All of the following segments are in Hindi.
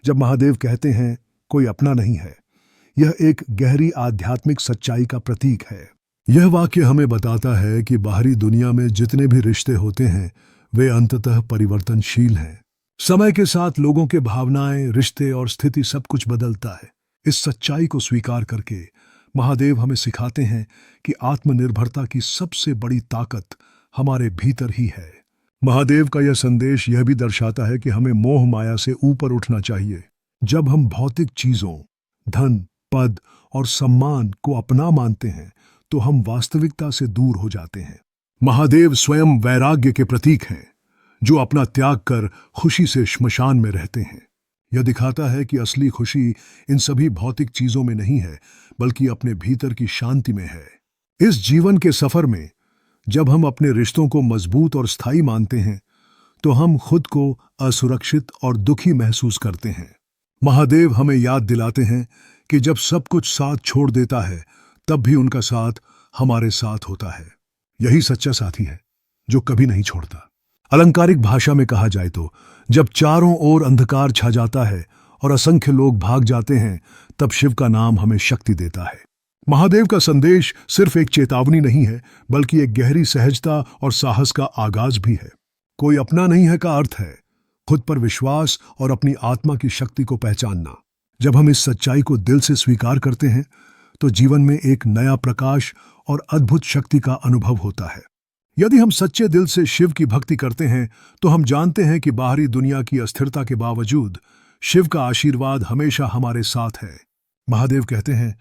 जब महादेव कहते हैं कोई अपना नहीं है, यह एक गहरी आध्यात्मिक सच्चाई का प्रतीक है। यह वाक्य हमें बताता है कि बाहरी दुनिया में जितने भी रिश्ते होते हैं वे अंततः परिवर्तनशील हैं। समय के साथ लोगों के भावनाएं, रिश्ते और स्थिति सब कुछ बदलता है। इस सच्चाई को स्वीकार करके महादेव हमें सिखाते हैं कि आत्मनिर्भरता की सबसे बड़ी ताकत हमारे भीतर ही है। महादेव का यह संदेश यह भी दर्शाता है कि हमें मोह माया से ऊपर उठना चाहिए। जब हम भौतिक चीजों, धन, पद और सम्मान को अपना मानते हैं तो हम वास्तविकता से दूर हो जाते हैं। महादेव स्वयं वैराग्य के प्रतीक हैं, जो अपना त्याग कर खुशी से श्मशान में रहते हैं। यह दिखाता है कि असली खुशी इन सभी भौतिक चीजों में नहीं है, बल्कि अपने भीतर की शांति में है। इस जीवन के सफर में जब हम अपने रिश्तों को मजबूत और स्थायी मानते हैं तो हम खुद को असुरक्षित और दुखी महसूस करते हैं। महादेव हमें याद दिलाते हैं कि जब सब कुछ साथ छोड़ देता है तब भी उनका साथ हमारे साथ होता है। यही सच्चा साथी है जो कभी नहीं छोड़ता। अलंकारिक भाषा में कहा जाए तो जब चारों ओर अंधकार छा जाता है और असंख्य लोग भाग जाते हैं, तब शिव का नाम हमें शक्ति देता है। महादेव का संदेश सिर्फ एक चेतावनी नहीं है, बल्कि एक गहरी सहजता और साहस का आगाज भी है। कोई अपना नहीं है का अर्थ है खुद पर विश्वास और अपनी आत्मा की शक्ति को पहचानना। जब हम इस सच्चाई को दिल से स्वीकार करते हैं तो जीवन में एक नया प्रकाश और अद्भुत शक्ति का अनुभव होता है। यदि हम सच्चे दिल से शिव की भक्ति करते हैं तो हम जानते हैं कि बाहरी दुनिया की अस्थिरता के बावजूद शिव का आशीर्वाद हमेशा हमारे साथ है। महादेव कहते हैं,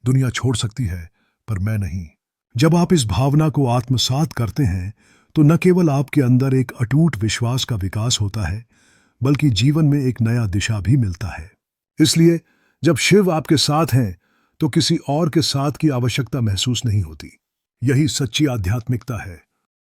दुनिया छोड़ सकती है पर मैं नहीं। जब आप इस भावना को आत्मसात करते हैं तो न केवल आपके अंदर एक अटूट विश्वास का विकास होता है, बल्कि जीवन में एक नया दिशा भी मिलता है। इसलिए जब शिव आपके साथ हैं तो किसी और के साथ की आवश्यकता महसूस नहीं होती। यही सच्ची आध्यात्मिकता है।